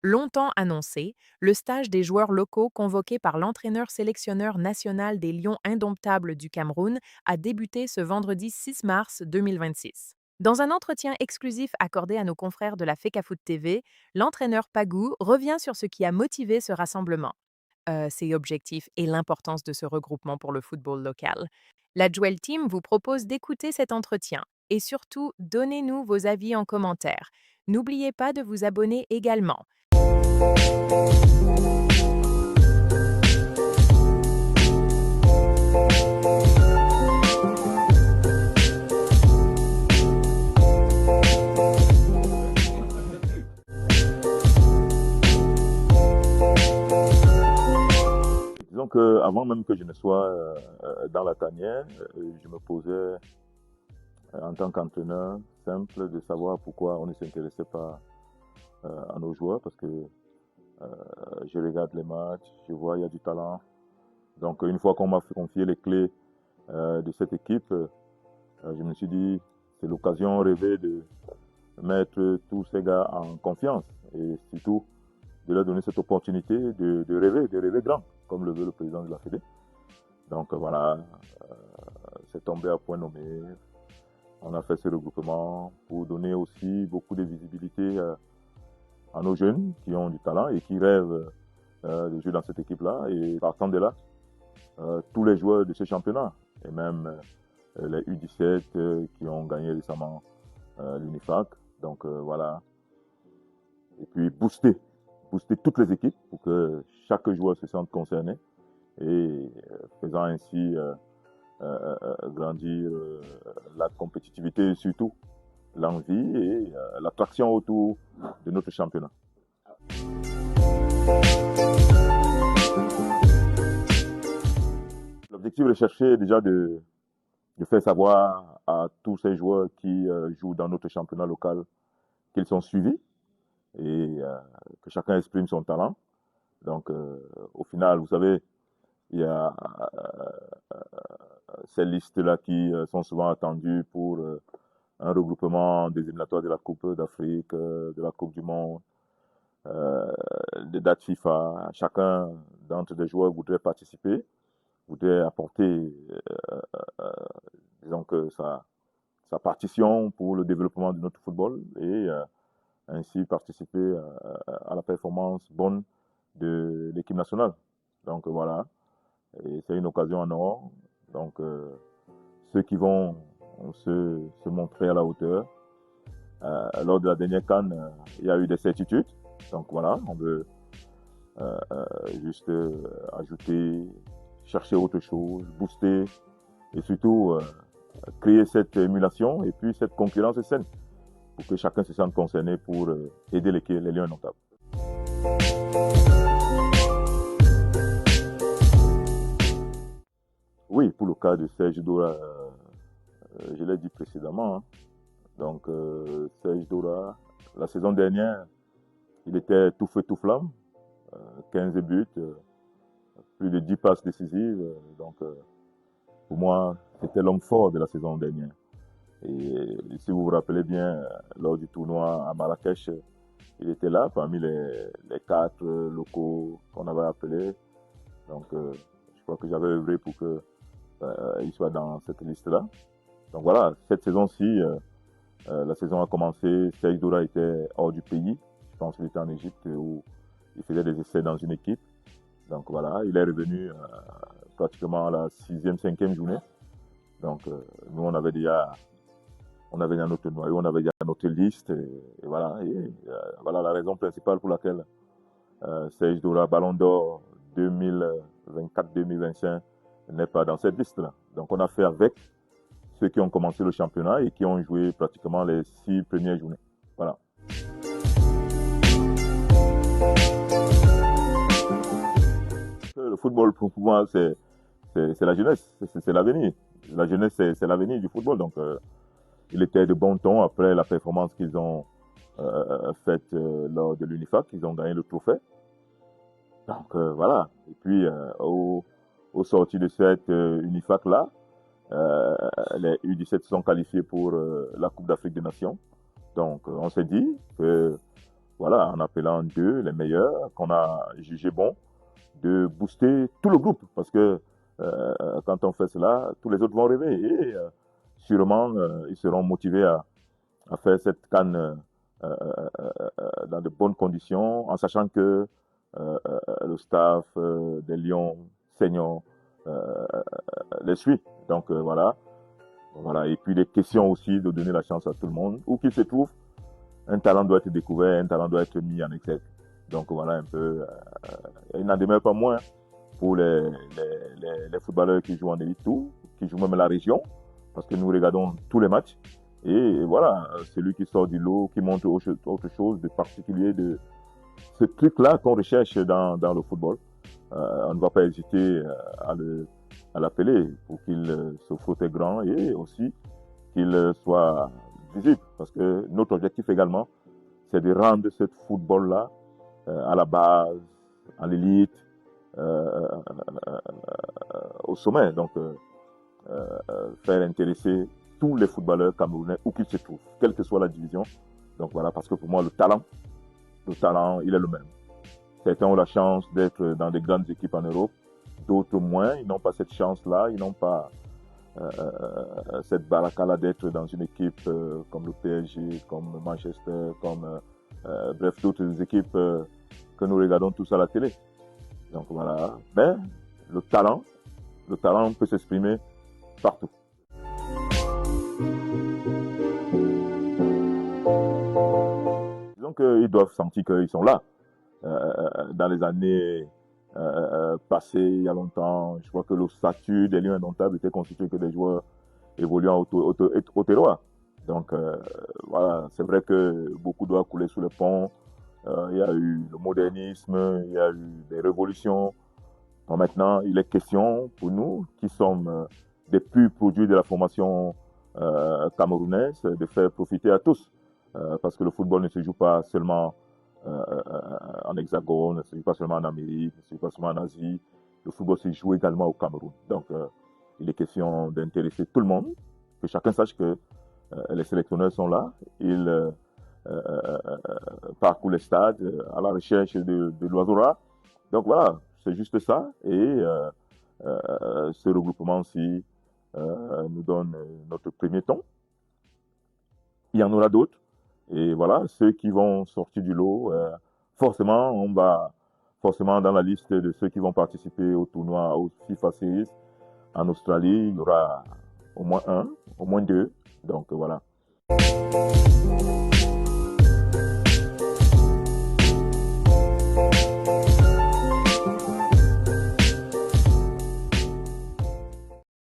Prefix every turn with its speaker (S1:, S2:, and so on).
S1: Longtemps annoncé, le stage des joueurs locaux convoqué par l'entraîneur-sélectionneur national des Lions indomptables du Cameroun a débuté ce vendredi 6 mars 2026. Dans un entretien exclusif accordé à nos confrères de la FECAFOOT TV, l'entraîneur Pagou revient sur ce qui a motivé ce rassemblement, ses objectifs et l'importance de ce regroupement pour le football local. La Jewel Team vous propose d'écouter cet entretien et surtout, donnez-nous vos avis en commentaire. N'oubliez pas de vous abonner également.
S2: Disons que avant même que je ne sois dans la tanière, je me posais en tant qu'entraîneur simple de savoir pourquoi on ne s'intéressait pas à nos joueurs parce que je regarde les matchs, je vois il y a du talent. Donc une fois qu'on m'a confié les clés de cette équipe, je me suis dit c'est l'occasion rêvée de mettre tous ces gars en confiance et surtout de leur donner cette opportunité de rêver grand, comme le veut le président de la Fédé. Donc voilà, c'est tombé à point nommé. On a fait ce regroupement pour donner aussi beaucoup de visibilité à nos jeunes qui ont du talent et qui rêvent de jouer dans cette équipe-là. Et partant de là, tous les joueurs de ce championnat, et même les U17 qui ont gagné récemment l'UNIFAC. Donc voilà. Et puis booster toutes les équipes pour que chaque joueur se sente concerné et faisant ainsi grandir la compétitivité et surtout l'envie et l'attraction autour de notre championnat. L'objectif recherché est déjà de faire savoir à tous ces joueurs qui jouent dans notre championnat local qu'ils sont suivis et que chacun exprime son talent. Donc au final, vous savez, il y a ces listes-là qui sont souvent attendues pour un regroupement des éliminatoires de la Coupe d'Afrique, de la Coupe du Monde, des dates FIFA. Chacun d'entre les joueurs voudrait participer, voudrait apporter, disons que sa partition pour le développement de notre football et ainsi participer à la performance bonne de l'équipe nationale. Donc voilà, et c'est une occasion en or. Donc ceux qui vont se montrer à la hauteur. Lors de la dernière CAN, il y a eu des certitudes. Donc voilà, on veut juste ajouter, chercher autre chose, booster et surtout créer cette émulation et puis cette concurrence saine pour que chacun se sente concerné pour aider les Lions indomptables. Oui, pour le cas de Serge Dora, je l'ai dit précédemment. Hein. Donc, Serge Dora, la saison dernière, il était tout feu, tout flamme. 15 buts, plus de 10 passes décisives. Donc, pour moi, c'était l'homme fort de la saison dernière. Et si vous vous rappelez bien, lors du tournoi à Marrakech, il était là parmi les 4 locaux qu'on avait appelés. Donc, je crois que j'avais œuvré pour qu'il soit dans cette liste-là. Donc voilà, cette saison-ci, la saison a commencé, Serge Dora était hors du pays. Je pense qu'il était en Égypte où il faisait des essais dans une équipe. Donc voilà, il est revenu pratiquement à la 6e, 5e journée. Donc nous, on avait déjà notre noyau, on avait déjà notre liste. Et voilà, voilà la raison principale pour laquelle Serge Dora, Ballon d'Or 2024-2025, n'est pas dans cette liste-là. Donc on a fait avec ceux qui ont commencé le championnat et qui ont joué pratiquement les 6 premières journées. Voilà. Le football, pour moi, c'est la jeunesse, c'est l'avenir. La jeunesse, c'est l'avenir du football. Donc, il était de bon ton après la performance qu'ils ont faite lors de l'UNIFAC. Ils ont gagné le trophée. Donc, voilà. Et puis, au sorti de cette UNIFAC-là, les U17 sont qualifiés pour la Coupe d'Afrique des Nations. Donc, on s'est dit que voilà, en appelant deux, les meilleurs, qu'on a jugé bon, de booster tout le groupe. Parce que quand on fait cela, tous les autres vont rêver. Et sûrement, ils seront motivés à faire cette CAN dans de bonnes conditions, en sachant que le staff des Lions seniors les suit. Donc voilà. Voilà. Et puis les questions aussi de donner la chance à tout le monde. Où qu'il se trouve, un talent doit être découvert, un talent doit être mis en exergue. Donc voilà un peu. Il n'en demeure pas moins pour les footballeurs qui jouent en élite tout, qui jouent même à la région, parce que nous regardons tous les matchs. Et voilà, celui qui sort du lot, qui montre autre chose de particulier, de ce truc-là qu'on recherche dans le football. On ne va pas hésiter à l'appeler pour qu'il se frotte grand et aussi qu'il soit visible. Parce que notre objectif également, c'est de rendre ce football-là à la base, à l'élite, au sommet. Donc, faire intéresser tous les footballeurs camerounais où qu'ils se trouvent, quelle que soit la division. Donc voilà, parce que pour moi, le talent, il est le même. Certains ont la chance d'être dans des grandes équipes en Europe, d'autres moins. Ils n'ont pas cette chance-là, ils n'ont pas cette baraka-là d'être dans une équipe comme le PSG, comme Manchester, comme bref, d'autres équipes que nous regardons tous à la télé. Donc voilà. Mais le talent peut s'exprimer partout. Disons qu'ils doivent sentir qu'ils sont là. Dans les années passées, il y a longtemps, je crois que le statut des Lions indomptables était constitué que des joueurs évoluant au terroir. Donc voilà, c'est vrai que beaucoup doit couler sous le pont. Il y a eu le modernisme, il y a eu des révolutions. Bon, maintenant, il est question pour nous, qui sommes des purs produits de la formation camerounaise, de faire profiter à tous. Parce que le football ne se joue pas seulement en Hexagone, ne se joue pas seulement en Amérique, ne se joue pas seulement en Asie. Le football se joue également au Cameroun. Donc, il est question d'intéresser tout le monde, que chacun sache que les sélectionneurs sont là. Ils parcourent les stades à la recherche de l'oiseau rare. Donc voilà, c'est juste ça. Et ce regroupement-ci nous donne notre premier ton. Il y en aura d'autres. Et voilà, ceux qui vont sortir du lot, forcément, on va forcément dans la liste de ceux qui vont participer au tournoi, au FIFA Series en Australie. Il y aura au moins un, au moins deux. Donc voilà.